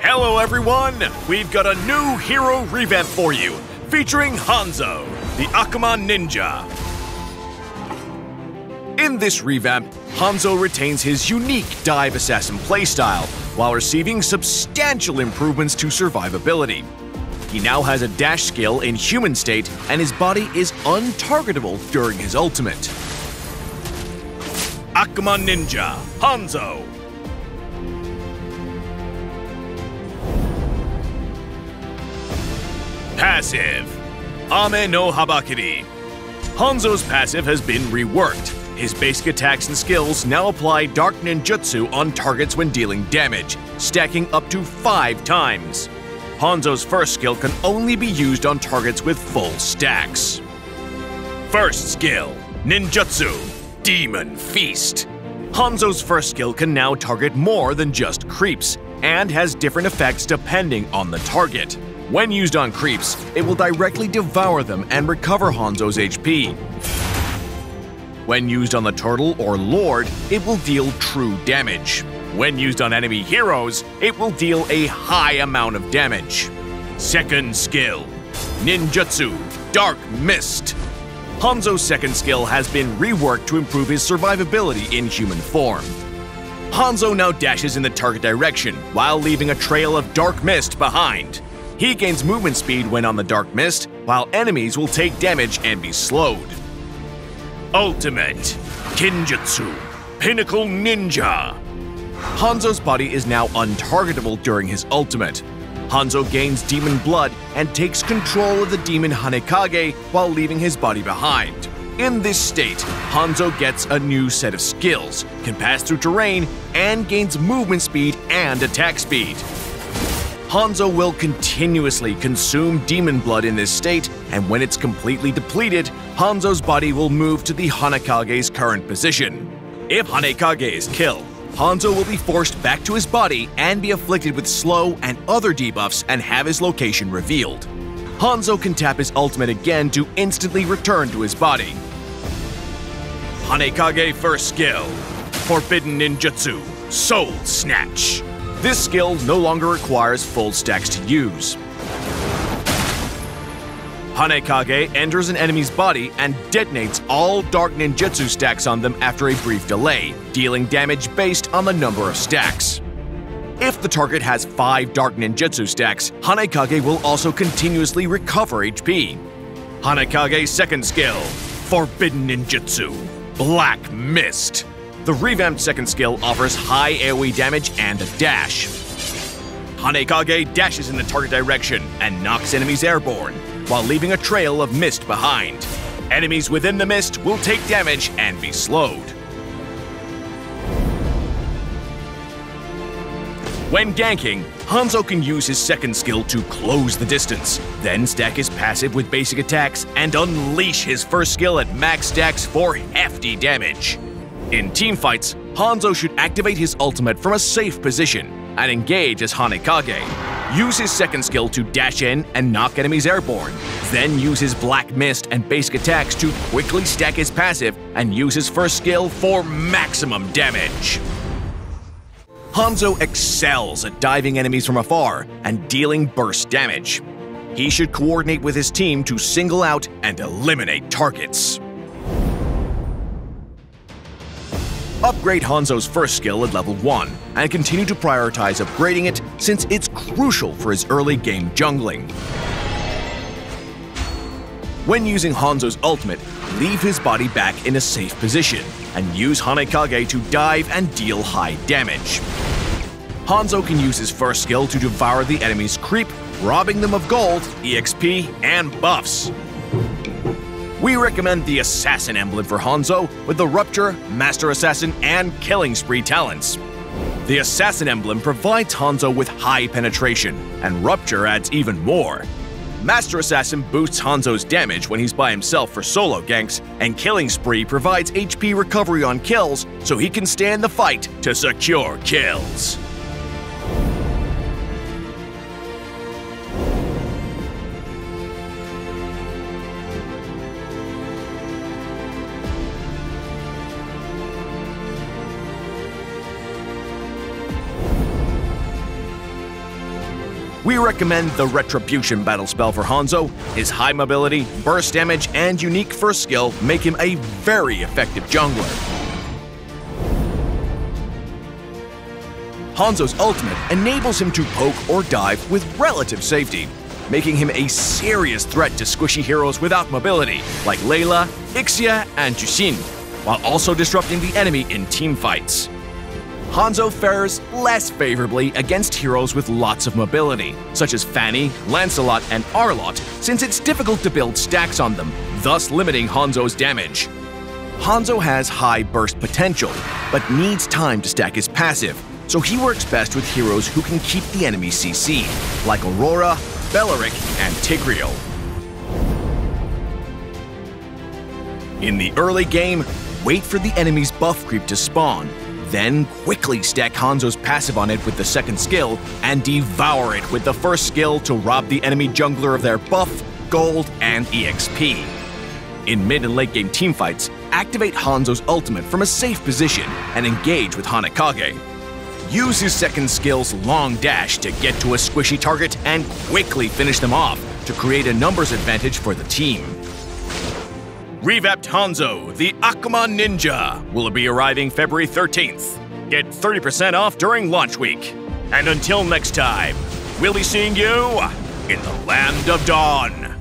Hello everyone! We've got a new hero revamp for you, featuring Hanzo, the Akuma Ninja. In this revamp, Hanzo retains his unique dive assassin playstyle, while receiving substantial improvements to survivability. He now has a dash skill in human state, and his body is untargetable during his ultimate. Akuma Ninja, Hanzo. Passive. Ame No Habakiri. Hanzo's passive has been reworked. His basic attacks and skills now apply Dark Ninjutsu on targets when dealing damage, stacking up to 5 times. Hanzo's first skill can only be used on targets with full stacks. First skill, Ninjutsu, Demon Feast. Hanzo's first skill can now target more than just creeps, and has different effects depending on the target. When used on creeps, it will directly devour them and recover Hanzo's HP. When used on the turtle or lord, it will deal true damage. When used on enemy heroes, it will deal a high amount of damage. Second skill, Ninjutsu, Dark Mist. Hanzo's second skill has been reworked to improve his survivability in human form. Hanzo now dashes in the target direction while leaving a trail of dark mist behind. He gains movement speed when on the dark mist, while enemies will take damage and be slowed. Ultimate, Kinjutsu, Pinnacle Ninja. Hanzo's body is now untargetable during his ultimate. Hanzo gains demon blood and takes control of the demon Hanekage while leaving his body behind. In this state, Hanzo gets a new set of skills, can pass through terrain, and gains movement speed and attack speed. Hanzo will continuously consume demon blood in this state, and when it's completely depleted, Hanzo's body will move to the Hanekage's current position. If Hanekage is killed, Hanzo will be forced back to his body and be afflicted with slow and other debuffs and have his location revealed. Hanzo can tap his ultimate again to instantly return to his body. Hanekage first skill, Forbidden Ninjutsu, Soul Snatch. This skill no longer requires full stacks to use. Hanekage enters an enemy's body and detonates all Dark Ninjutsu stacks on them after a brief delay, dealing damage based on the number of stacks. If the target has 5 Dark Ninjutsu stacks, Hanekage will also continuously recover HP. Hanekage's second skill, Forbidden Ninjutsu, Black Mist. The revamped second skill offers high AoE damage and a dash. Hanekage dashes in the target direction and knocks enemies airborne, while leaving a trail of mist behind. Enemies within the mist will take damage and be slowed. When ganking, Hanzo can use his second skill to close the distance, then stack his passive with basic attacks and unleash his first skill at max stacks for hefty damage. In teamfights, Hanzo should activate his ultimate from a safe position and engage as Hanekage. Use his second skill to dash in and knock enemies airborne, then use his Black Mist and basic attacks to quickly stack his passive and use his first skill for maximum damage. Hanzo excels at diving enemies from afar and dealing burst damage. He should coordinate with his team to single out and eliminate targets. Upgrade Hanzo's first skill at level 1, and continue to prioritize upgrading it since it's crucial for his early game jungling. When using Hanzo's ultimate, leave his body back in a safe position, and use Hanekage to dive and deal high damage. Hanzo can use his first skill to devour the enemy's creep, robbing them of gold, EXP, and buffs. We recommend the Assassin emblem for Hanzo with the Rupture, Master Assassin, and Killing Spree talents. The Assassin emblem provides Hanzo with high penetration, and Rupture adds even more. Master Assassin boosts Hanzo's damage when he's by himself for solo ganks, and Killing Spree provides HP recovery on kills so he can stand the fight to secure kills. We recommend the Retribution battle spell for Hanzo. His high mobility, burst damage, and unique first skill make him a very effective jungler. Hanzo's ultimate enables him to poke or dive with relative safety, making him a serious threat to squishy heroes without mobility, like Layla, Ixia, and Jushin, while also disrupting the enemy in teamfights. Hanzo fares less favorably against heroes with lots of mobility, such as Fanny, Lancelot, and Arlott, since it's difficult to build stacks on them, thus limiting Hanzo's damage. Hanzo has high burst potential, but needs time to stack his passive, so he works best with heroes who can keep the enemy CC'd, like Aurora, Beleric, and Tigreal. In the early game, wait for the enemy's buff creep to spawn, then quickly stack Hanzo's passive on it with the second skill and devour it with the first skill to rob the enemy jungler of their buff, gold, and EXP. In mid and late game teamfights, activate Hanzo's ultimate from a safe position and engage with Hanekage. Use his second skill's long dash to get to a squishy target and quickly finish them off to create a numbers advantage for the team. Revamped Hanzo, the Akuma Ninja, will be arriving February 13th. Get 30% off during launch week. And until next time, we'll be seeing you in the Land of Dawn.